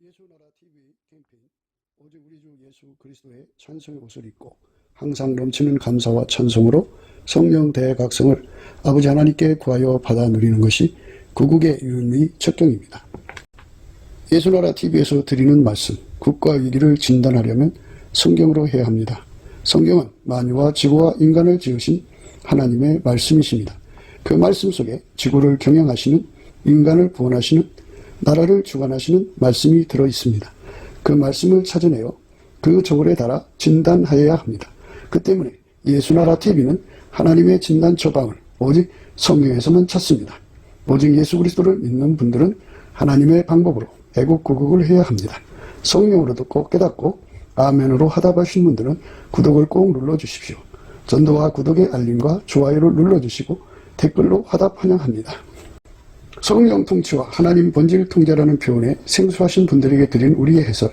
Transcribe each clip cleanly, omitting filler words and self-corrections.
예수나라 TV 캠페인 오직 우리 주 예수 그리스도의 찬송의 옷을 입고 항상 넘치는 감사와 찬송으로 성령 대각성을 아버지 하나님께 구하여 받아 누리는 것이 구국의 유일무이 척경입니다. 예수나라 TV에서 드리는 말씀, 국가 위기를 진단하려면 성경으로 해야 합니다. 성경은 만유와 지구와 인간을 지으신 하나님의 말씀이십니다. 그 말씀 속에 지구를 경영하시는, 인간을 구원하시는, 나라를 주관하시는 말씀이 들어있습니다. 그 말씀을 찾아내어 그 저울에 달아 진단하여야 합니다. 그 때문에 예수나라 TV는 하나님의 진단 처방을 오직 성경에서만 찾습니다. 오직 예수 그리스도를 믿는 분들은 하나님의 방법으로 애국구국을 해야 합니다. 성령으로 듣고 깨닫고 아멘으로 화답하신 분들은 구독을 꼭 눌러주십시오. 전도와 구독의 알림과 좋아요를 눌러주시고 댓글로 화답 환영합니다. 성령 통치와 하나님 본질 통제라는 표현에 생소하신 분들에게 드린 우리의 해설,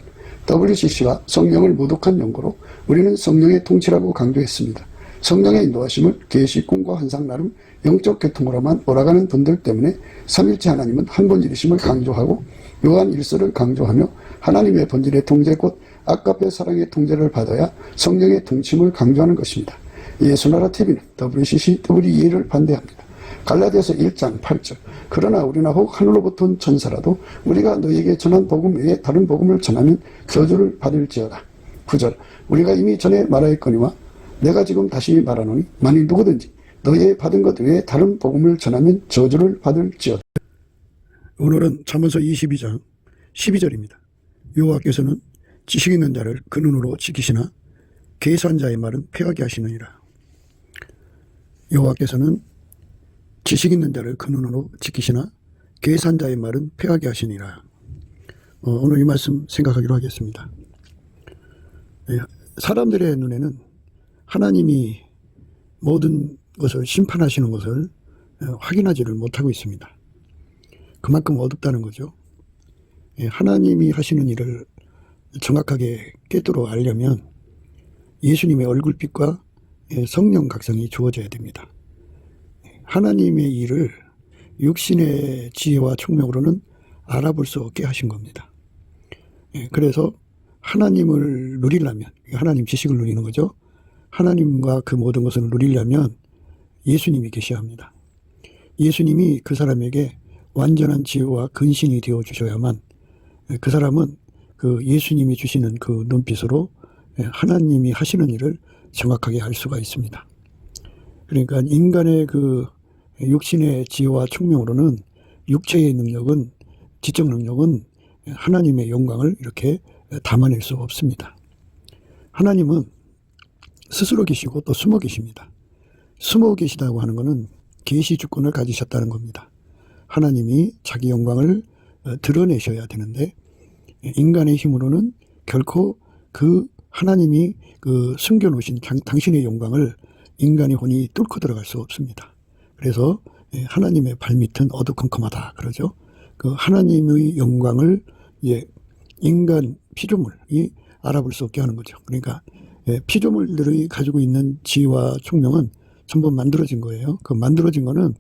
WCC가 성령을 모독한 연고로 우리는 성령의 통치라고 강조했습니다. 성령의 인도하심을 계시, 꿈과 환상 나름 영적 계통으로만 몰아가는 분들 때문에 삼일체 하나님은 한 본질이심을 강조하고 요한 1서를 강조하며 하나님의 본질의 통제 곧 아까페 사랑의 통제를 받아야 성령의 통치임을 강조하는 것입니다. 예수나라 TV는 WCC, WEA를 반대합니다. 갈라디아서 1장 8절 그러나 우리나 혹 하늘로부터 온 천사라도 우리가 너희에게 전한 복음 외에 다른 복음을 전하면 저주를 받을지어다. 9절 우리가 이미 전에 말하였거니와 내가 지금 다시 말하노니 만일 누구든지 너희의 받은 것 외에 다른 복음을 전하면 저주를 받을지어다. 오늘은 잠언서 22장 12절입니다. 여호와께서는 지식 있는 자를 그 눈으로 지키시나 계산 자의 말은 패하게 하시느니라. 여호와께서는 지식 있는 자를 그 눈으로 지키시나 계산자의 말은 패하게 하시니라. 오늘 이 말씀 생각하기로 하겠습니다. 사람들의 눈에는 하나님이 모든 것을 심판하시는 것을 확인하지를 못하고 있습니다. 그만큼 어둡다는 거죠. 하나님이 하시는 일을 정확하게 꿰뚫어 알려면 예수님의 얼굴빛과 성령 각성이 주어져야 됩니다. 하나님의 일을 육신의 지혜와 총명으로는 알아볼 수 없게 하신 겁니다. 그래서 하나님을 누리려면, 하나님 지식을 누리는 거죠. 하나님과 그 모든 것을 누리려면 예수님이 계셔야 합니다. 예수님이 그 사람에게 완전한 지혜와 근신이 되어 주셔야만 그 사람은 그 예수님이 주시는 그 눈빛으로 하나님이 하시는 일을 정확하게 알 수가 있습니다. 그러니까 인간의 그 육신의 지혜와 총명으로는 육체의 능력은, 지적 능력은 하나님의 영광을 이렇게 담아낼 수 없습니다. 하나님은 스스로 계시고 또 숨어 계십니다. 숨어 계시다고 하는 것은 계시 주권을 가지셨다는 겁니다. 하나님이 자기 영광을 드러내셔야 되는데 인간의 힘으로는 결코 그 하나님이 그 숨겨놓으신 당신의 영광을 인간의 혼이 뚫고 들어갈 수 없습니다. 그래서 하나님의 발밑은 어두컴컴하다 그러죠. 그 하나님의 영광을 인간 피조물이 알아볼 수 없게 하는 거죠. 그러니까 피조물들이 가지고 있는 지혜와 총명은 전부 만들어진 거예요. 그 만들어진 거는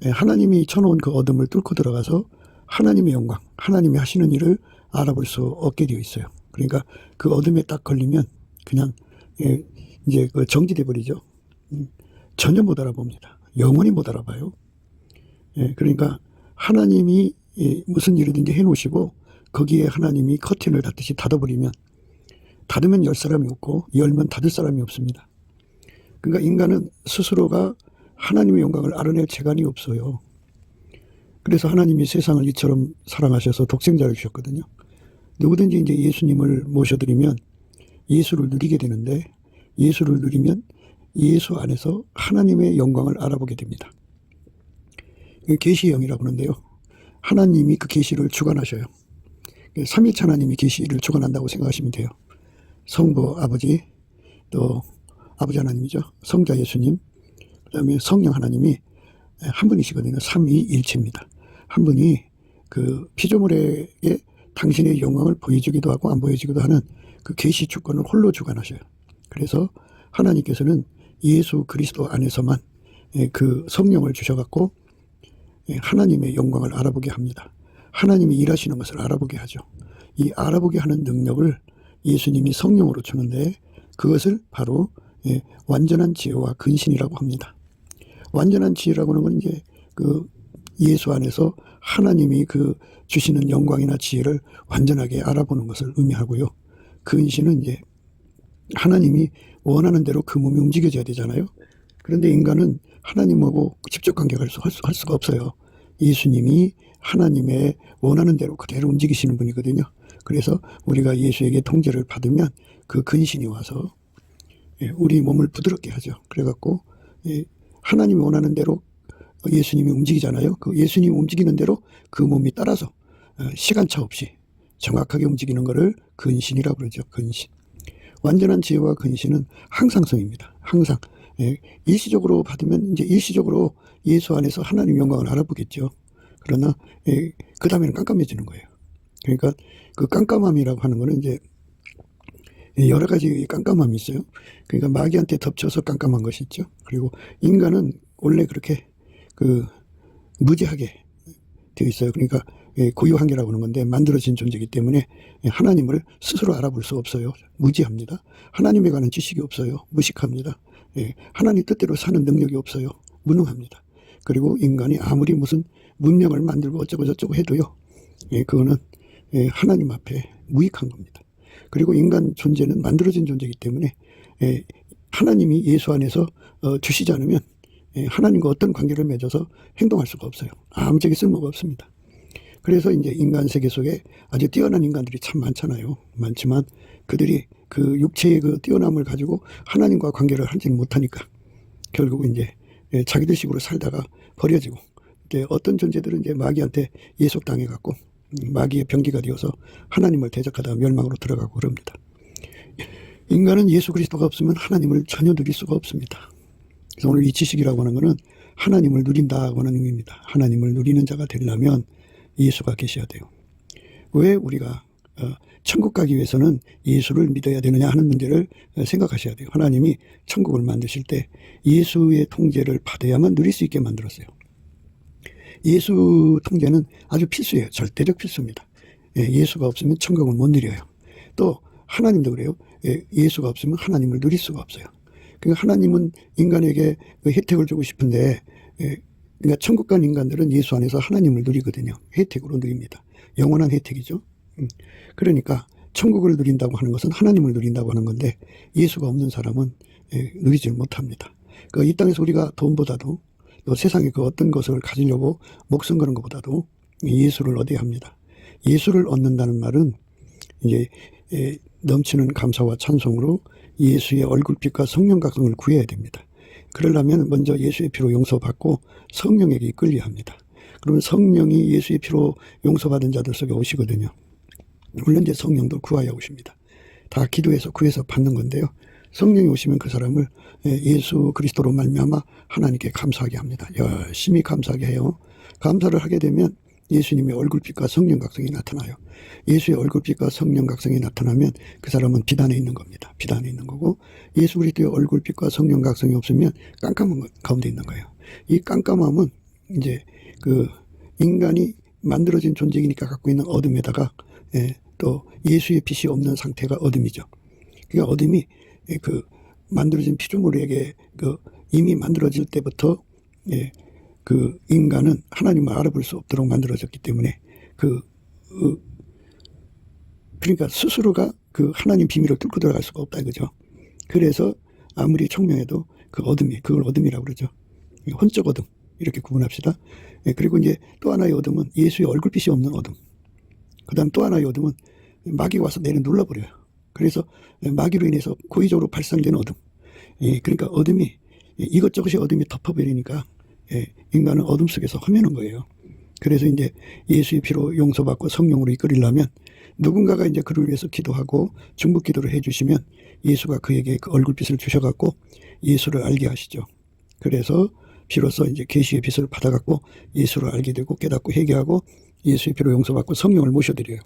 하나님이 쳐놓은 그 어둠을 뚫고 들어가서 하나님의 영광, 하나님이 하시는 일을 알아볼 수 없게 되어 있어요. 그러니까 그 어둠에 딱 걸리면 그냥 이제 그 정지돼 버리죠. 전혀 못 알아봅니다. 영원히 못 알아봐요. 그러니까 하나님이 무슨 일이든지 해놓으시고 거기에 하나님이 커튼을 닫듯이 닫아버리면, 닫으면 열 사람이 없고 열면 닫을 사람이 없습니다. 그러니까 인간은 스스로가 하나님의 영광을 알아낼 재간이 없어요. 그래서 하나님이 세상을 이처럼 사랑하셔서 독생자를 주셨거든요. 누구든지 이제 예수님을 모셔드리면 예수를 누리게 되는데, 예수를 누리면 예수 안에서 하나님의 영광을 알아보게 됩니다. 계시의 영이라고 하는데요. 하나님이 그 계시를 주관하셔요. 삼위일체 하나님이 계시를 주관한다고 생각하시면 돼요. 성부 아버지, 또 아버지 하나님이죠. 성자 예수님, 그 다음에 성령 하나님이 한 분이시거든요. 삼위일체입니다. 한 분이 그 피조물에게 당신의 영광을 보여주기도 하고 안 보여주기도 하는 그 계시 주권을 홀로 주관하셔요. 그래서 하나님께서는 예수 그리스도 안에서만 그 성령을 주셔갖고 하나님의 영광을 알아보게 합니다. 하나님이 일하시는 것을 알아보게 하죠. 이 알아보게 하는 능력을 예수님이 성령으로 주는데 그것을 바로 완전한 지혜와 근신이라고 합니다. 완전한 지혜라고 하는 건 이제 그 예수 안에서 하나님이 그 주시는 영광이나 지혜를 완전하게 알아보는 것을 의미하고요. 근신은 이제 하나님이 원하는 대로 그 몸이 움직여져야 되잖아요. 그런데 인간은 하나님하고 직접 관계가 할 수가 없어요. 예수님이 하나님의 원하는 대로 그대로 움직이시는 분이거든요. 그래서 우리가 예수에게 통제를 받으면 그 근신이 와서 우리 몸을 부드럽게 하죠. 그래갖고 하나님이 원하는 대로 예수님이 움직이잖아요. 그 예수님이 움직이는 대로 그 몸이 따라서 시간차 없이 정확하게 움직이는 것을 근신이라고 그러죠. 근신. 완전한 지혜와 근신은 항상성입니다. 항상. 일시적으로 받으면 이제 일시적으로 예수 안에서 하나님 영광을 알아보겠죠. 그러나 그 다음에는 깜깜해지는 거예요. 그러니까 그 깜깜함이라고 하는 거는 이제 여러 가지 깜깜함이 있어요. 그러니까 마귀한테 덮쳐서 깜깜한 것이 있죠. 그리고 인간은 원래 그렇게 그 무지하게 되어 있어요. 그러니까 고유한계라고 하는 건데 만들어진 존재이기 때문에 하나님을 스스로 알아볼 수 없어요. 무지합니다. 하나님에 관한 지식이 없어요. 무식합니다. 하나님 뜻대로 사는 능력이 없어요. 무능합니다. 그리고 인간이 아무리 무슨 문명을 만들고 어쩌고 저쩌고 해도요. 그거는 하나님 앞에 무익한 겁니다. 그리고 인간 존재는 만들어진 존재이기 때문에 하나님이 예수 안에서 주시지 않으면 하나님과 어떤 관계를 맺어서 행동할 수가 없어요. 아무짝에 쓸모가 없습니다. 그래서 이제 인간 세계 속에 아주 뛰어난 인간들이 참 많잖아요. 많지만 그들이 그 육체의 그 뛰어남을 가지고 하나님과 관계를 하지 못하니까 결국 이제 자기들 식으로 살다가 버려지고 어떤 존재들은 이제 마귀한테 예속당해 갖고 마귀의 병기가 되어서 하나님을 대적하다가 멸망으로 들어가고 그럽니다. 인간은 예수 그리스도가 없으면 하나님을 전혀 누릴 수가 없습니다. 그래서 오늘 이 지식이라고 하는 것은 하나님을 누린다고 하는 의미입니다. 하나님을 누리는 자가 되려면 예수가 계셔야 돼요. 왜 우리가 천국 가기 위해서는 예수를 믿어야 되느냐 하는 문제를 생각하셔야 돼요. 하나님이 천국을 만드실 때 예수의 통제를 받아야만 누릴 수 있게 만들었어요. 예수 통제는 아주 필수예요. 절대적 필수입니다. 예수가 없으면 천국을 못 누려요. 또 하나님도 그래요. 예수가 없으면 하나님을 누릴 수가 없어요. 그러니까 하나님은 인간에게 그 혜택을 주고 싶은데 그러니까 천국 간 인간들은 예수 안에서 하나님을 누리거든요. 혜택으로 누립니다. 영원한 혜택이죠. 그러니까 천국을 누린다고 하는 것은 하나님을 누린다고 하는 건데 예수가 없는 사람은 누리지 못합니다. 이 땅에서 우리가 돈보다도 또 세상에 그 어떤 것을 가지려고 목숨 거는 것보다도 예수를 얻어야 합니다. 예수를 얻는다는 말은 이제 넘치는 감사와 찬송으로 예수의 얼굴빛과 성령 각성을 구해야 됩니다. 그러려면 먼저 예수의 피로 용서받고 성령에게 이끌려야 합니다. 그러면 성령이 예수의 피로 용서받은 자들 속에 오시거든요. 물론 이제 성령도 구하여 오십니다. 다 기도해서 구해서 받는 건데요. 성령이 오시면 그 사람을 예수 그리스도로 말미암아 하나님께 감사하게 합니다. 열심히 감사하게 해요. 감사를 하게 되면 예수님의 얼굴빛과 성령 각성이 나타나요. 예수의 얼굴빛과 성령 각성이 나타나면 그 사람은 비단에 있는 겁니다. 비단에 있는 거고 예수 그리스도의 얼굴빛과 성령 각성이 없으면 깜깜한 가운데 있는 거예요. 이 깜깜함은 이제 그 인간이 만들어진 존재이니까 갖고 있는 어둠에다가 또 예수의 빛이 없는 상태가 어둠이죠. 그러니까 어둠이 그 만들어진 피조물에게 그 이미 만들어질 때부터 그 인간은 하나님을 알아볼 수 없도록 만들어졌기 때문에 그러니까 스스로가 그 하나님 비밀을 뚫고 들어갈 수가 없다 이거죠. 그래서 아무리 청명해도 그 어둠이 그걸 어둠이라고 그러죠. 혼적 어둠 이렇게 구분합시다. 그리고 이제 또 하나의 어둠은 예수의 얼굴빛이 없는 어둠. 그다음 또 하나의 어둠은 마귀가 와서 내려 눌러버려요. 그래서 마귀로 인해서 고의적으로 발생되는 어둠. 그러니까 어둠이 이것저것이 어둠이 덮어버리니까 인간은 어둠 속에서 헤매는 거예요. 그래서 이제 예수의 피로 용서받고 성령으로 이끌리려면 누군가가 이제 그를 위해서 기도하고 중보 기도를 해주시면 예수가 그에게 그 얼굴빛을 주셔갖고 예수를 알게 하시죠. 그래서 비로소 이제 계시의 빛을 받아갖고 예수를 알게 되고 깨닫고 회개하고 예수의 피로 용서받고 성령을 모셔드려요.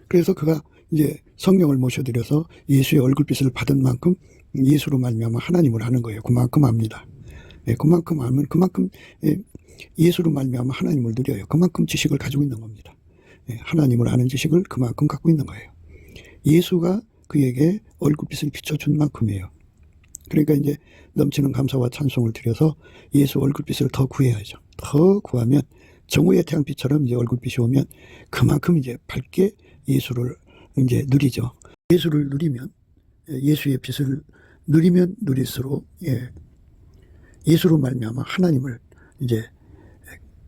그래서 그가 이제 성령을 모셔드려서 예수의 얼굴빛을 받은 만큼 예수로 말미암아 하나님을 아는 거예요. 그만큼 압니다. 그만큼 알면 그만큼 예수로 말미암아 하나님을 누려요. 그만큼 지식을 가지고 있는 겁니다. 하나님을 아는 지식을 그만큼 갖고 있는 거예요. 예수가 그에게 얼굴빛을 비춰준 만큼이에요. 그러니까 이제 넘치는 감사와 찬송을 드려서 예수 얼굴빛을 더 구해야죠. 더 구하면 정오의 태양빛처럼 이제 얼굴빛이 오면 그만큼 이제 밝게 예수를 이제 누리죠. 예수를 누리면, 예수의 빛을 누리면 누릴수록 예수로 말미암아 하나님을 이제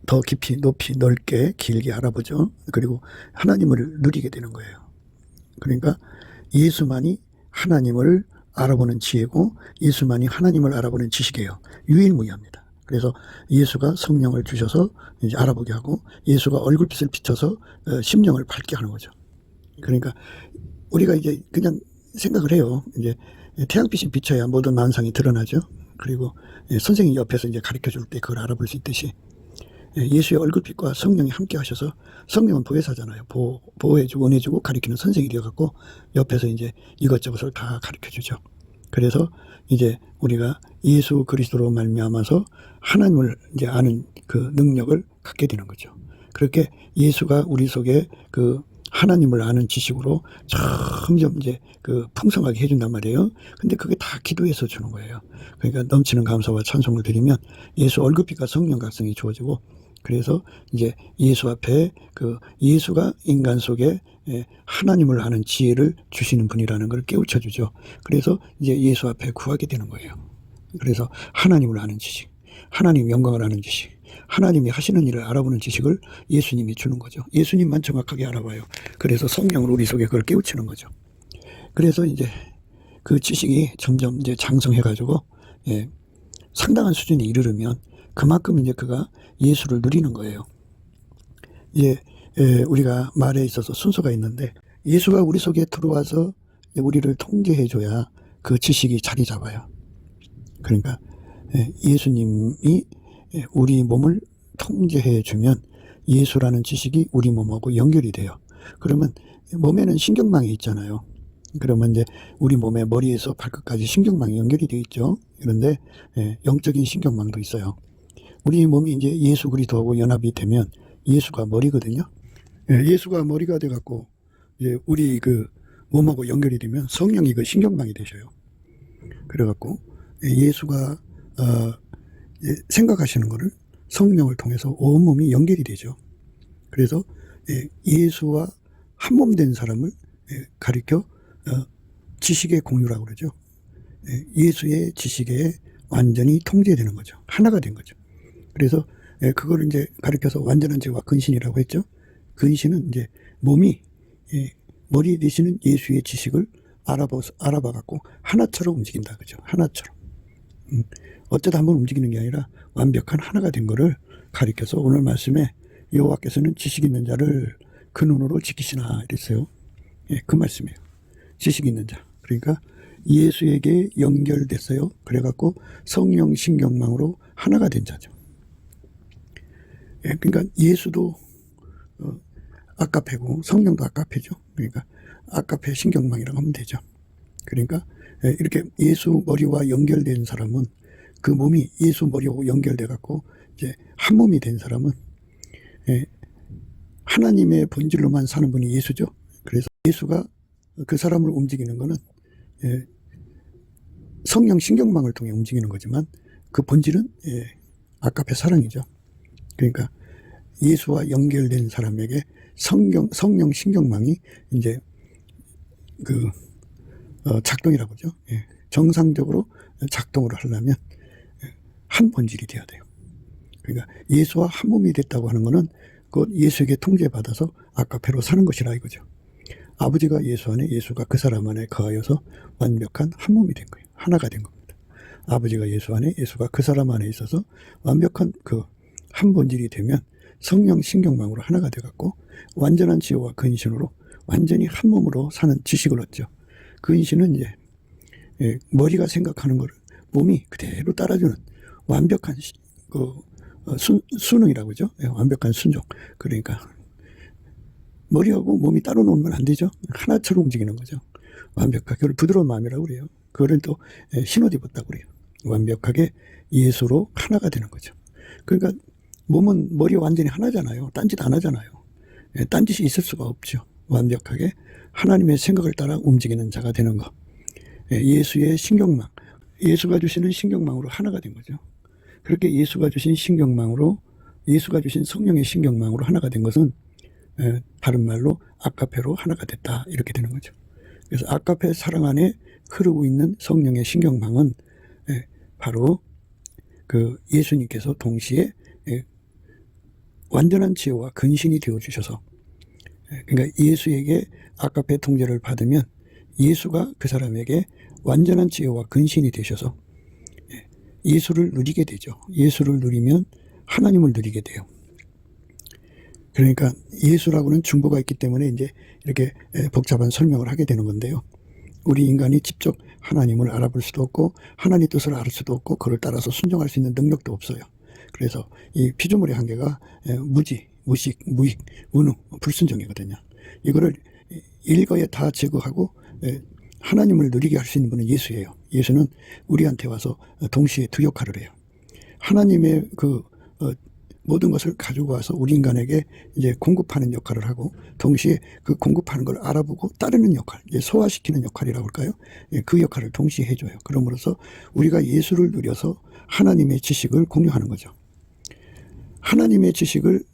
더 깊이 높이 넓게 길게 알아보죠. 그리고 하나님을 누리게 되는 거예요. 그러니까 예수만이 하나님을 알아보는 지혜고 예수만이 하나님을 알아보는 지식이에요. 유일무이합니다. 그래서 예수가 성령을 주셔서 이제 알아보게 하고 예수가 얼굴빛을 비춰서 심령을 밝게 하는 거죠. 그러니까 우리가 이제 그냥 생각을 해요. 이제 태양빛이 비쳐야 모든 만상이 드러나죠. 그리고 선생님이 옆에서 이제 가르쳐 줄 때 그걸 알아볼 수 있듯이 예수의 얼굴빛과 성령이 함께 하셔서 성령은 보혜사잖아요. 보호해주고 은혜주고 가르치는 선생이 되어갖고 옆에서 이제 이것저것을 다 가르쳐 주죠. 그래서 이제 우리가 예수 그리스도로 말미암아서 하나님을 이제 아는 그 능력을 갖게 되는 거죠. 그렇게 예수가 우리 속에 그 하나님을 아는 지식으로 점점 이제 그 풍성하게 해준단 말이에요. 근데 그게 다 기도해서 주는 거예요. 그러니까 넘치는 감사와 찬송을 드리면 예수 얼굴빛과 성령 각성이 주어지고 그래서 이제 예수 앞에 그 예수가 인간 속에 하나님을 아는 지혜를 주시는 분이라는 걸 깨우쳐 주죠. 그래서 이제 예수 앞에 구하게 되는 거예요. 그래서 하나님을 아는 지식, 하나님 영광을 아는 지식, 하나님이 하시는 일을 알아보는 지식을 예수님이 주는 거죠. 예수님만 정확하게 알아봐요. 그래서 성령으로 우리 속에 그걸 깨우치는 거죠. 그래서 이제 그 지식이 점점 이제 장성해가지고 상당한 수준에 이르르면 그만큼 이제 그가 예수를 누리는 거예요. 이제 우리가 말에 있어서 순서가 있는데 예수가 우리 속에 들어와서 우리를 통제해줘야 그 지식이 자리 잡아요. 그러니까 예수님이 우리 몸을 통제해주면 예수라는 지식이 우리 몸하고 연결이 돼요. 그러면 몸에는 신경망이 있잖아요. 그러면 이제 우리 몸의 머리에서 발끝까지 신경망이 연결이 되어 있죠. 그런데 영적인 신경망도 있어요. 우리 몸이 이제 예수 그리스도하고 연합이 되면 예수가 머리거든요. 예수가 머리가 돼갖고 이제 우리 그 몸하고 연결이 되면 성령이 그 신경망이 되셔요. 그래갖고 예수가 생각하시는 거를 성령을 통해서 온몸이 연결이 되죠. 그래서 예수와 한몸 된 사람을 가리켜 지식의 공유라고 그러죠. 예수의 지식에 완전히 통제되는 거죠. 하나가 된 거죠. 그래서 그걸 이제 가리켜서 완전한 지혜와 근신이라고 했죠. 근신은 이제 몸이 머리 되시는 예수의 지식을 알아봐 갖고 하나처럼 움직인다 그죠. 하나처럼. 어쩌다 한번 움직이는 게 아니라 완벽한 하나가 된 거를 가리켜서 오늘 말씀에 여호와께서는 지식 있는 자를 그 눈으로 지키시나 이랬어요. 그 말씀이에요. 지식 있는 자. 그러니까 예수에게 연결됐어요. 그래갖고 성령 신경망으로 하나가 된 자죠. 그러니까 예수도 아까페고 성령도 아까페죠. 그러니까 아까페 신경망이라고 하면 되죠. 그러니까 이렇게 예수 머리와 연결된 사람은 그 몸이 예수 머리하고 연결돼 갖고 이제 한 몸이 된 사람은 하나님의 본질로만 사는 분이 예수죠. 그래서 예수가 그 사람을 움직이는 거는 성령 신경망을 통해 움직이는 거지만 그 본질은 아까페 사랑이죠. 그러니까 예수와 연결된 사람에게 성령 신경망이 이제 그 작동이라고 하죠. 정상적으로 작동을 하려면 한 본질이 되어야 돼요. 그러니까 예수와 한 몸이 됐다고 하는 것은 그 예수에게 통제받아서 아까페로 사는 것이라 이거죠. 아버지가 예수 안에 예수가 그 사람 안에 거하여서 완벽한 한 몸이 된 거예요. 하나가 된 겁니다. 아버지가 예수 안에 예수가 그 사람 안에 있어서 완벽한 그 한 본질이 되면 성령 신경망으로 하나가 돼갖고 완전한 지혜와 근신으로 완전히 한 몸으로 사는 지식을 얻죠. 근신은 이제 머리가 생각하는 거를 몸이 그대로 따라주는 완벽한 순응이라고 하죠. 완벽한 순종. 그러니까 머리하고 몸이 따로 놓으면 안 되죠. 하나처럼 움직이는 거죠. 완벽하게. 그걸 부드러운 마음이라고 그래요. 그거를 또 신옷 입었다고 그래요. 완벽하게 예수로 하나가 되는 거죠. 그러니까 몸은 머리와 완전히 하나잖아요. 딴짓 안 하잖아요. 딴짓이 있을 수가 없죠. 완벽하게 하나님의 생각을 따라 움직이는 자가 되는 것. 예수의 신경망, 예수가 주시는 신경망으로 하나가 된 거죠. 그렇게 예수가 주신 신경망으로, 예수가 주신 성령의 신경망으로 하나가 된 것은 다른 말로 아가페로 하나가 됐다, 이렇게 되는 거죠. 그래서 아가페 사랑 안에 흐르고 있는 성령의 신경망은 바로 그 예수님께서 동시에 완전한 지혜와 근신이 되어 주셔서, 그러니까 예수에게 아가페 통제를 받으면 예수가 그 사람에게 완전한 지혜와 근신이 되셔서 예수를 누리게 되죠. 예수를 누리면 하나님을 누리게 돼요. 그러니까 예수라고는 중보가 있기 때문에 이제 이렇게 복잡한 설명을 하게 되는 건데요. 우리 인간이 직접 하나님을 알아볼 수도 없고 하나님 뜻을 알 수도 없고 그를 따라서 순종할 수 있는 능력도 없어요. 그래서 이 피조물의 한계가 무지, 무식, 무익, 무능, 불순종이거든요. 이거를 일거에 다 제거하고 하나님을 누리게 할 수 있는 분은 예수예요. 예수는 우리한테 와서 동시에 두 역할을 해요. 하나님의 그 모든 것을 가지고 와서 우리 인간에게 이제 공급하는 역할을 하고, 동시에 그 공급하는 걸 알아보고 따르는 역할, 이제 소화시키는 역할이라고 할까요? 그 역할을 동시에 해줘요. 그러므로써 우리가 예수를 누려서 하나님의 지식을 공유하는 거죠. 하나님의 지식을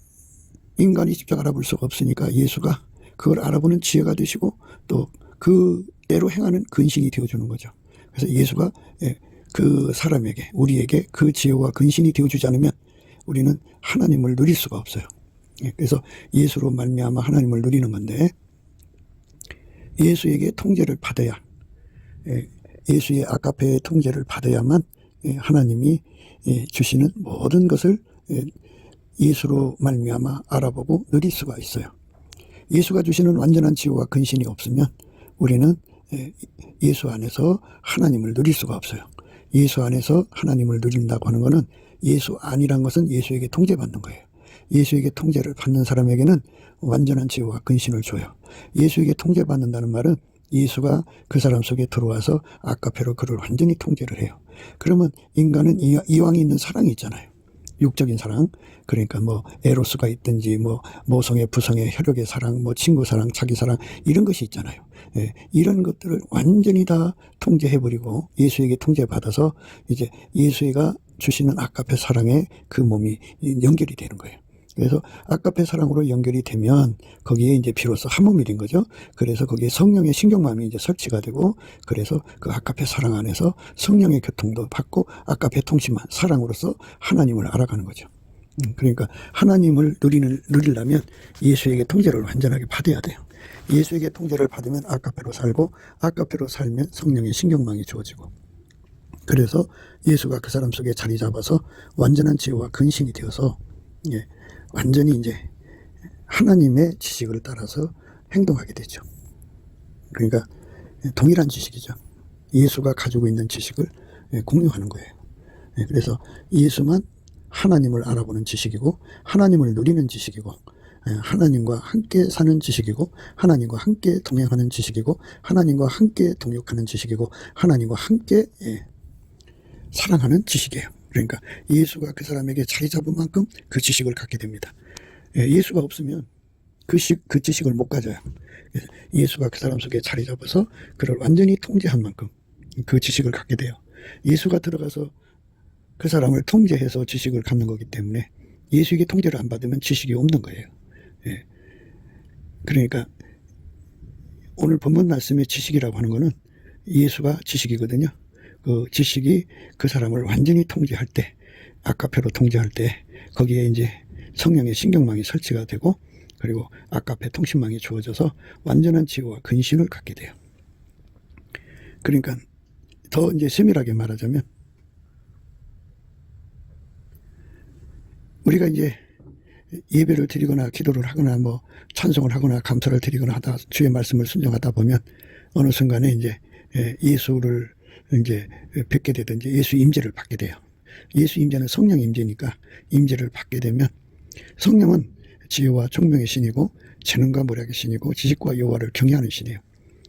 인간이 직접 알아볼 수가 없으니까 예수가 그걸 알아보는 지혜가 되시고 또 그대로 행하는 근신이 되어주는 거죠. 그래서 예수가 그 사람에게, 우리에게 그 지혜와 근신이 되어주지 않으면 우리는 하나님을 누릴 수가 없어요. 그래서 예수로 말미암아 하나님을 누리는 건데, 예수에게 통제를 받아야, 예수의 아가페의 통제를 받아야만 하나님이 주시는 모든 것을 예수로 말미암아 알아보고 누릴 수가 있어요. 예수가 주시는 완전한 지혜와 근신이 없으면 우리는 예수 안에서 하나님을 누릴 수가 없어요. 예수 안에서 하나님을 누린다고 하는 것은, 예수 안이란 것은 예수에게 통제받는 거예요. 예수에게 통제를 받는 사람에게는 완전한 지혜와 근신을 줘요. 예수에게 통제받는다는 말은 예수가 그 사람 속에 들어와서 아가페로 그를 완전히 통제를 해요. 그러면 인간은 이왕에 있는 사랑이 있잖아요. 육적인 사랑, 그러니까 뭐 에로스가 있든지 뭐 모성의 부성의 혈육의 사랑, 뭐 친구 사랑, 자기 사랑, 이런 것이 있잖아요. 이런 것들을 완전히 다 통제해버리고 예수에게 통제받아서 이제 예수가 주시는 아가페 사랑에 그 몸이 연결이 되는 거예요. 그래서 아가페 사랑으로 연결이 되면 거기에 이제 비로소 한 몸이 된 거죠. 그래서 거기에 성령의 신경망이 이제 설치가 되고, 그래서 그 아가페 사랑 안에서 성령의 교통도 받고 아가페 통신만, 사랑으로서 하나님을 알아가는 거죠. 그러니까 하나님을 누리려면 예수에게 통제를 완전하게 받아야 돼요. 예수에게 통제를 받으면 아가페로 살고, 아가페로 살면 성령의 신경망이 주어지고, 그래서 예수가 그 사람 속에 자리 잡아서 완전한 지혜와 근신이 되어서 완전히 이제 하나님의 지식을 따라서 행동하게 되죠. 그러니까 동일한 지식이죠. 예수가 가지고 있는 지식을 공유하는 거예요. 그래서 예수만 하나님을 알아보는 지식이고, 하나님을 누리는 지식이고, 하나님과 함께 사는 지식이고, 하나님과 함께 동행하는 지식이고, 하나님과 함께 동역하는 지식이고, 하나님과 함께 사랑하는 지식이에요. 그러니까 예수가 그 사람에게 자리 잡은 만큼 그 지식을 갖게 됩니다. 예수가 없으면 그 지식을 못 가져요. 예수가 그 사람 속에 자리 잡아서 그를 완전히 통제한 만큼 그 지식을 갖게 돼요. 예수가 들어가서 그 사람을 통제해서 지식을 갖는 거기 때문에 예수에게 통제를 안 받으면 지식이 없는 거예요. 그러니까 오늘 본문 말씀의 지식이라고 하는 거는 예수가 지식이거든요. 그 지식이 그 사람을 완전히 통제할 때, 아가페로 통제할 때 거기에 이제 성령의 신경망이 설치가 되고, 그리고 아가페 통신망이 주어져서 완전한 지혜와 근신을 갖게 돼요. 그러니까 더 이제 세밀하게 말하자면, 우리가 이제 예배를 드리거나 기도를 하거나 뭐 찬송을 하거나 감사를 드리거나 하다 주의 말씀을 순종하다 보면 어느 순간에 이제 예수를 이제 뵙게 되든지 예수 임재를 받게 돼요. 예수 임재는 성령 임재니까 임재를 받게 되면, 성령은 지혜와 총명의 신이고 재능과 모략의 신이고 지식과 여호와를 경외하는 신이에요.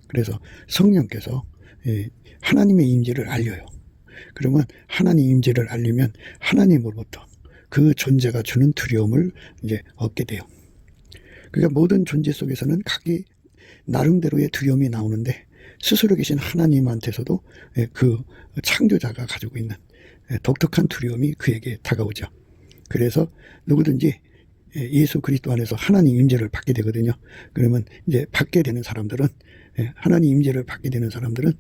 그래서 성령께서 하나님의 임재를 알려요. 그러면 하나님 임재를 알리면 하나님으로부터 그 존재가 주는 두려움을 이제 얻게 돼요. 그러니까 모든 존재 속에서는 각기 나름대로의 두려움이 나오는데 스스로 계신 하나님한테서도 그 창조자가 가지고 있는 독특한 두려움이 그에게 다가오죠. 그래서 누구든지 예수 그리스도 안에서 하나님 임재를 받게 되거든요. 그러면 이제 받게 되는 사람들은 하나님 임재를 받게 되는 사람들은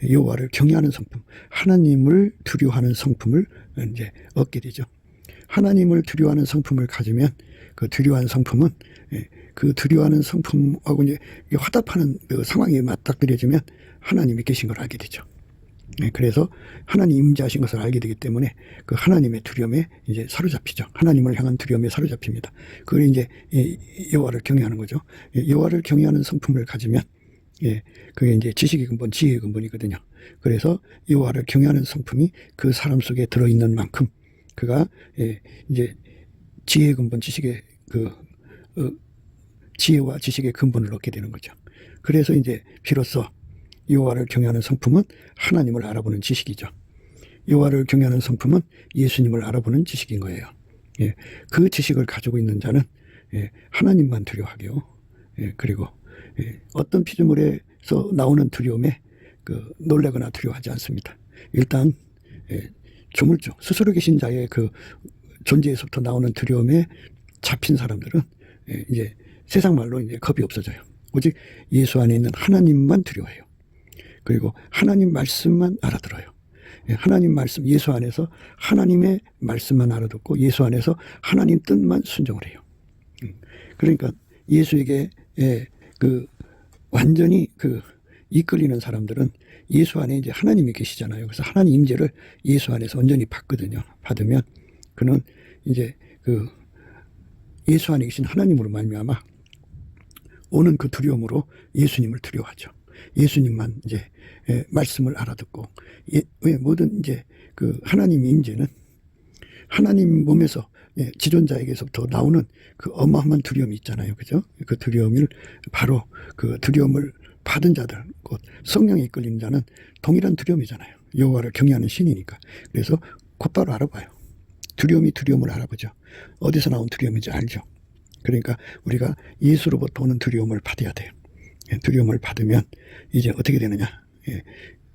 여호와를 경외하는 성품, 하나님을 두려워하는 성품을 이제 얻게 되죠. 하나님을 두려워하는 성품을 가지면 그 두려워하는 성품은 그 두려워하는 성품하고 이제 화답하는 그 상황이 맞닥뜨려지면 하나님이 계신 걸 알게 되죠. 그래서 하나님 임재하신 것을 알게 되기 때문에 그 하나님의 두려움에 이제 사로잡히죠. 하나님을 향한 두려움에 사로잡힙니다. 그걸 이제 여호와를 경외하는 거죠. 여호와를 경외하는 성품을 가지면 그게 이제 지식의 근본, 지혜의 근본이거든요. 그래서 여호와를 경외하는 성품이 그 사람 속에 들어있는 만큼 그가 이제 지혜의 근본, 지식의 지혜와 지식의 근본을 얻게 되는 거죠. 그래서 이제 비로소 여호와를 경외하는 성품은 하나님을 알아보는 지식이죠. 여호와를 경외하는 성품은 예수님을 알아보는 지식인 거예요. 그 지식을 가지고 있는 자는 하나님만 두려워하고요. 그리고 어떤 피조물에서 나오는 두려움에 놀라거나 두려워하지 않습니다. 일단 조물주, 스스로 계신 자의 그 존재에서부터 나오는 두려움에 잡힌 사람들은 이제 세상 말로 이제 겁이 없어져요. 오직 예수 안에 있는 하나님만 두려워해요. 그리고 하나님 말씀만 알아들어요. 하나님 말씀, 예수 안에서 하나님의 말씀만 알아듣고 예수 안에서 하나님 뜻만 순종을 해요. 그러니까 예수에게 완전히 이끌리는 사람들은 예수 안에 이제 하나님이 계시잖아요. 그래서 하나님 임재를 예수 안에서 온전히 받거든요. 받으면 그는 이제 예수 안에 계신 하나님으로 말미암아 오는 그 두려움으로 예수님을 두려워하죠. 예수님만 이제 말씀을 알아듣고 모든 이제 하나님의 임재는 하나님 몸에서 지존자에게서부터 나오는 그 어마어마한 두려움이 있잖아요. 그죠? 그 두려움을 바로 그 두려움을 받은 자들, 곧 성령에 이끌리는 자는 동일한 두려움이잖아요. 여호와를 경외하는 신이니까. 그래서 곧바로 알아봐요. 두려움이 두려움을 알아보죠. 어디서 나온 두려움인지 알죠. 그러니까 우리가 예수로부터 오는 두려움을 받아야 돼요. 두려움을 받으면 이제 어떻게 되느냐.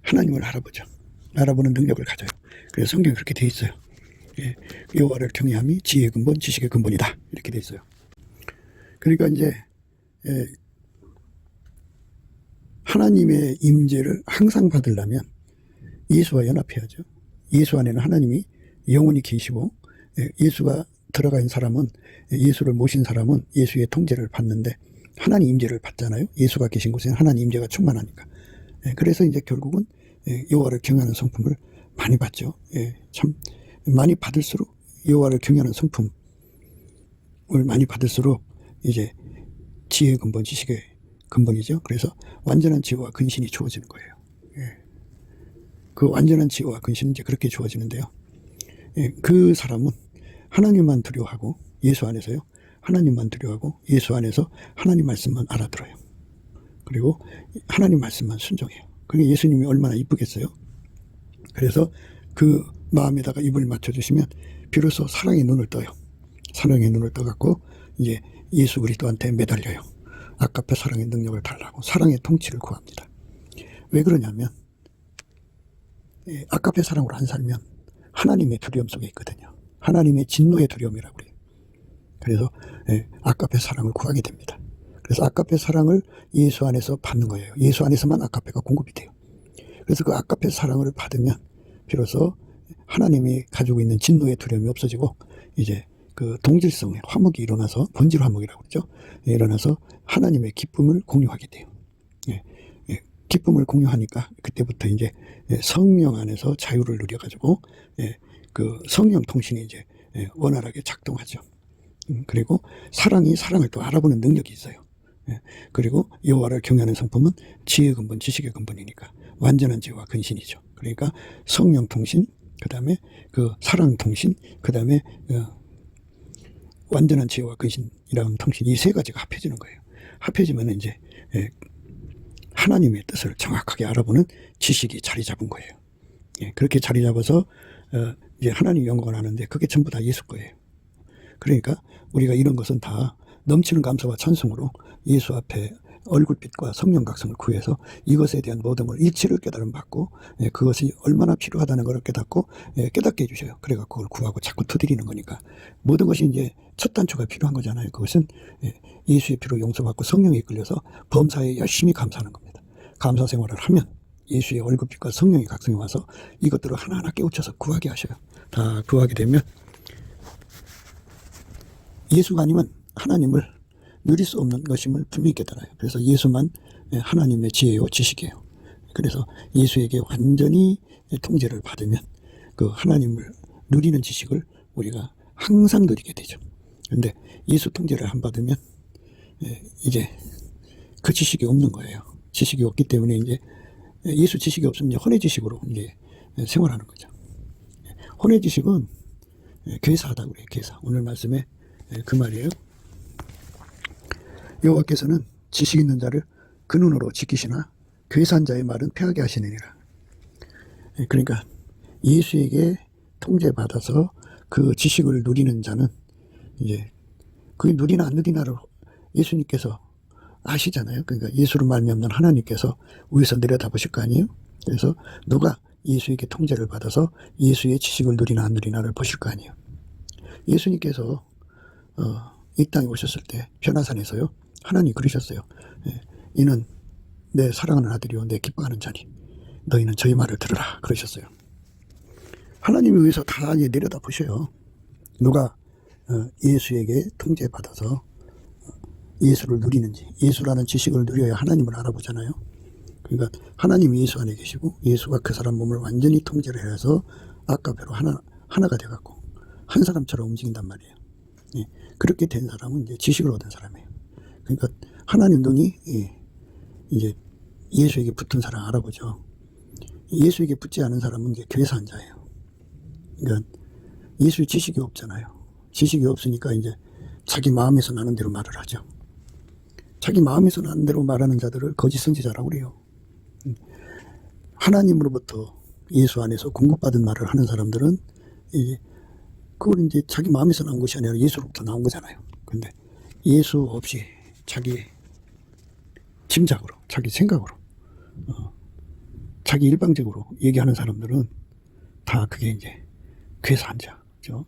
하나님을 알아보죠. 알아보는 능력을 가져요. 그래서 성경에 그렇게 돼 있어요. 여호와를 경외함이 지혜의 근본, 지식의 근본이다. 이렇게 돼 있어요. 그러니까 이제 하나님의 임재를 항상 받으려면 예수와 연합해야죠. 예수 안에는 하나님이 영원히 계시고 예수가 들어가 있는 사람은 예수를 모신 사람은 예수의 통제를 받는데 하나님 임재를 받잖아요. 예수가 계신 곳에는 하나님 임재가 충만하니까. 그래서 이제 결국은 여호와를 경외하는 성품을 많이 받죠. 참 많이 받을수록 여호와를 경외하는 성품을 많이 받을수록 이제 지혜의 근본, 지식의 근본이죠. 그래서 완전한 지혜와 근신이 주어지는 거예요. 그 완전한 지혜와 근신은 이제 그렇게 주어지는데요. 그 사람은 하나님만 두려워하고 예수 안에서요. 하나님만 두려워하고 예수 안에서 하나님 말씀만 알아들어요. 그리고 하나님 말씀만 순종해요. 그게 예수님이 얼마나 이쁘겠어요. 그래서 그 마음에다가 입을 맞춰주시면 비로소 사랑의 눈을 떠요. 사랑의 눈을 떠갖고 이제 예수 그리스도한테 매달려요. 아까페 사랑의 능력을 달라고 사랑의 통치를 구합니다. 왜 그러냐면 아까페 사랑으로 안 살면 하나님의 두려움 속에 있거든요. 하나님의 진노의 두려움이라고 그래요. 그래서 아까페 사랑을 구하게 됩니다. 그래서 아까페 사랑을 예수 안에서 받는 거예요. 예수 안에서만 아까페가 공급이 돼요. 그래서 그 아까페 사랑을 받으면 비로소 하나님이 가지고 있는 진노의 두려움이 없어지고 이제 그 동질성의 화목이 일어나서 본질 화목이라고 그러죠. 일어나서 하나님의 기쁨을 공유하게 돼요. 기쁨을 공유하니까 그때부터 이제 성령 안에서 자유를 누려가지고 그 성령 통신이 이제 원활하게 작동하죠. 그리고 사랑이 사랑을 또 알아보는 능력이 있어요. 그리고 여호와를 경외하는 성품은 지혜의 근본, 지식의 근본이니까 완전한 지혜와 근신이죠. 그러니까 성령 통신, 그 다음에 그 사랑 통신, 그 다음에 완전한 지혜와 근신이라는 통신, 이 세 가지가 합해지는 거예요. 합해지면 이제 하나님의 뜻을 정확하게 알아보는 지식이 자리 잡은 거예요. 그렇게 자리 잡아서 이제 하나님 영광을 하는데 그게 전부 다 예수 거예요. 그러니까 우리가 이런 것은 다 넘치는 감사와 찬송으로 예수 앞에 얼굴빛과 성령 각성을 구해서 이것에 대한 모든 걸 일치를 깨달음 받고 그것이 얼마나 필요하다는 걸 깨닫고 깨닫게 해주셔요. 그래갖고 그걸 구하고 자꾸 터뜨리는 거니까 모든 것이 이제 첫 단추가 필요한 거잖아요. 그것은 예수의 피로 용서받고 성령에 이끌려서 범사에 열심히 감사하는 겁니다. 감사 생활을 하면 예수의 얼굴빛과 성령의 각성이 와서 이것들을 하나하나 깨우쳐서 구하게 하셔요. 다 구하게 되면 예수가 아니면 하나님을 누릴 수 없는 것임을 분명히 깨달아요. 그래서 예수만 하나님의 지혜요 지식이에요. 그래서 예수에게 완전히 통제를 받으면 그 하나님을 누리는 지식을 우리가 항상 누리게 되죠. 그런데 예수 통제를 안 받으면 이제 그 지식이 없는 거예요. 지식이 없기 때문에 이제 예수 지식이 없으면 혼의 지식으로 이제 생활하는 거죠. 혼의 지식은 괴사하다고 그래요. 괴사. 오늘 말씀에 그 말이에요. 여호와께서는 지식 있는 자를 그 눈으로 지키시나 괴사한 자의 말은 패하게 하시느니라. 그러니까 예수에게 통제받아서 그 지식을 누리는 자는 이제 그게 누리나 안 누리나를 예수님께서 아시잖아요. 그러니까 예수로 말미암는 하나님께서 위에서 내려다보실 거 아니에요. 그래서 누가 예수에게 통제를 받아서 예수의 지식을 누리나 안 누리나를 보실 거 아니에요. 예수님께서 이 땅에 오셨을 때 변화산에서요. 하나님 그러셨어요. 이는 내 사랑하는 아들이요 내 기뻐하는 자니 너희는 저희 말을 들으라 그러셨어요. 하나님에 의해서 다 내려다 보셔요. 누가 예수에게 통제받아서 예수를 누리는지 예수라는 지식을 누려야 하나님을 알아보잖아요. 그러니까 하나님이 예수 안에 계시고 예수가 그 사람 몸을 완전히 통제를 해서 아까배로 하나가 돼갖고 한 사람처럼 움직인단 말이에요. 그렇게 된 사람은 이제 지식을 얻은 사람이에요. 그러니까 하나님 눈이 이제 예수에게 붙은 사람 알아보죠. 예수에게 붙지 않은 사람은 이제 괴사한 자예요. 그러니까 예수의 지식이 없잖아요. 지식이 없으니까 이제 자기 마음에서 나는 대로 말을 하죠. 자기 마음에서 나는 대로 말하는 자들을 거짓 선지자라고 그래요. 하나님으로부터 예수 안에서 공급받은 말을 하는 사람들은 이제 그걸 이제 자기 마음에서 나온 것이 아니라 예수로부터 나온 거잖아요. 근데 예수 없이 자기 짐작으로, 자기 생각으로, 자기 일방적으로 얘기하는 사람들은 다 그게 이제 괴사한 자죠.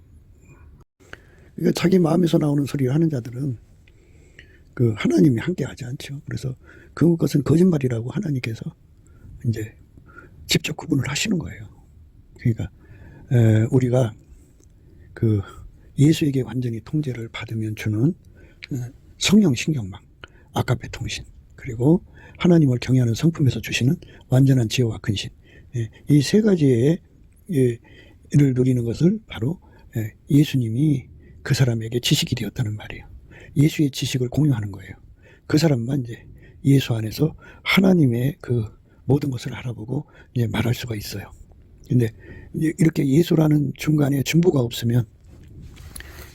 그러니까 자기 마음에서 나오는 소리를 하는 자들은 그 하나님이 함께 하지 않죠. 그래서 그것은 거짓말이라고 하나님께서 이제 직접 구분을 하시는 거예요. 그러니까 우리가 그 예수에게 완전히 통제를 받으면 주는 성령 신경망, 아가페 통신, 그리고 하나님을 경외하는 성품에서 주시는 완전한 지혜와 근신, 이 세 가지의 를 누리는 것을 바로 예수님이 그 사람에게 지식이 되었다는 말이에요. 예수의 지식을 공유하는 거예요. 그 사람만 이제 예수 안에서 하나님의 그 모든 것을 알아보고 이제 말할 수가 있어요. 근데 이렇게 예수라는 중간에 중보가 없으면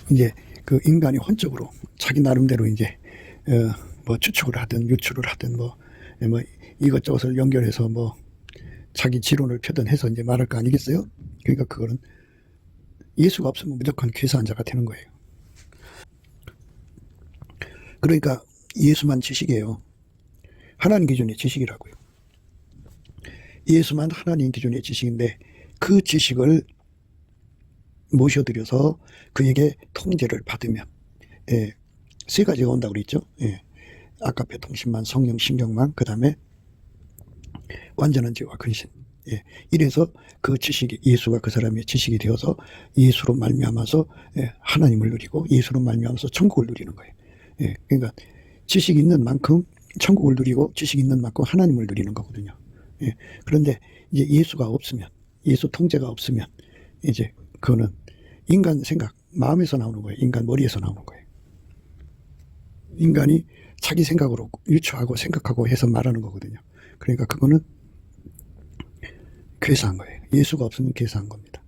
이제 그 인간이 혼적으로 자기 나름대로 이제 뭐 추측을 하든 유추를 하든 뭐 이것저것을 연결해서 뭐 자기 지론을 펴든 해서 이제 말할 거 아니겠어요? 그러니까 그거는 예수가 없으면 무조건 괴사한 자가 되는 거예요. 그러니까 예수만 지식이에요. 하나님 기준의 지식이라고요. 예수만 하나님 기준의 지식인데 그 지식을 모셔드려서 그에게 통제를 받으면 세 가지가 온다고 그랬죠. 아까페 통신만, 성령 신경만, 그 다음에 완전한 지혜와 근신. 이래서 그 지식이 예수가 그 사람의 지식이 되어서 예수로 말미암아서 하나님을 누리고 예수로 말미암아서 천국을 누리는 거예요. 그러니까 지식이 있는 만큼 천국을 누리고 지식이 있는 만큼 하나님을 누리는 거거든요. 그런데 이제 예수가 없으면, 예수 통제가 없으면 이제 그거는 인간 생각, 마음에서 나오는 거예요. 인간 머리에서 나오는 거예요. 인간이 자기 생각으로 유추하고 생각하고 해서 말하는 거거든요. 그러니까 그거는 괴사한 거예요. 예수가 없으면 괴사한 겁니다.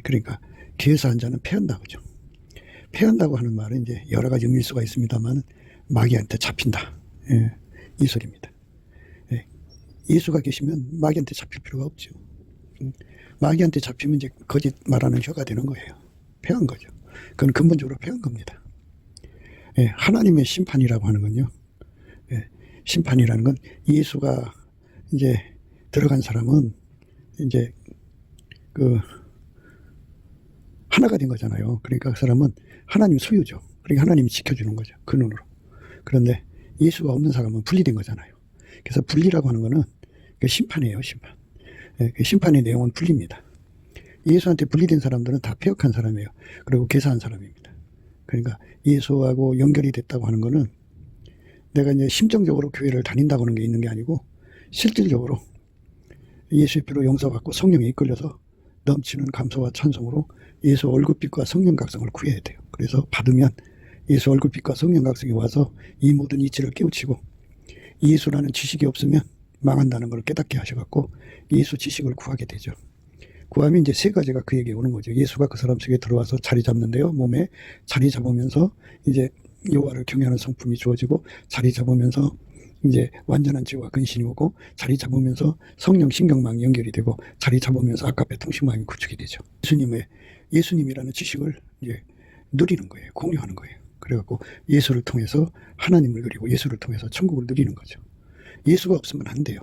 그러니까 괴사한 자는 패한다 그죠. 패한다고 하는 말은 이제 여러 가지 의미일 수가 있습니다만 마귀한테 잡힌다. 이 소리입니다. 예수가 계시면 마귀한테 잡힐 필요가 없죠. 마귀한테 잡히면 이제 거짓 말하는 혀가 되는 거예요. 패한 거죠. 그건 근본적으로 패한 겁니다. 예, 하나님의 심판이라고 하는 건요. 예, 심판이라는 건 예수가 이제 들어간 사람은 이제 그 하나가 된 거잖아요. 그러니까 그 사람은 하나님 소유죠. 그러니까 하나님이 지켜주는 거죠. 그 눈으로. 그런데 예수가 없는 사람은 분리된 거잖아요. 그래서 분리라고 하는 거는 그 심판이에요. 심판. 예, 그 심판의 내용은 분리입니다. 예수한테 분리된 사람들은 다 폐역한 사람이에요. 그리고 개사한 사람입니다. 그러니까 예수하고 연결이 됐다고 하는 거는 내가 이제 심정적으로 교회를 다닌다고 하는 게 있는 게 아니고 실질적으로 예수의 피로 용서받고 성령에 이끌려서 넘치는 감사와 찬송으로 예수 얼굴빛과 성령 각성을 구해야 돼요. 그래서 받으면 예수 얼굴빛과 성령 각성이 와서 이 모든 이치를 깨우치고 예수라는 지식이 없으면 망한다는 걸 깨닫게 하셔갖고 예수 지식을 구하게 되죠. 구하면 이제 세 가지가 그에게 오는 거죠. 예수가 그 사람 속에 들어와서 자리 잡는데요. 몸에 자리 잡으면서 이제 여호와를 경외하는 성품이 주어지고 자리 잡으면서 이제 완전한 지혜와 근신이 오고 자리 잡으면서 성령 신경망이 연결이 되고 자리 잡으면서 아까배 통신망이 구축이 되죠. 예수님이라는 지식을 이제 누리는 거예요. 공유하는 거예요. 그래갖고 예수를 통해서 하나님을 누리고 예수를 통해서 천국을 누리는 거죠. 예수가 없으면 안 돼요.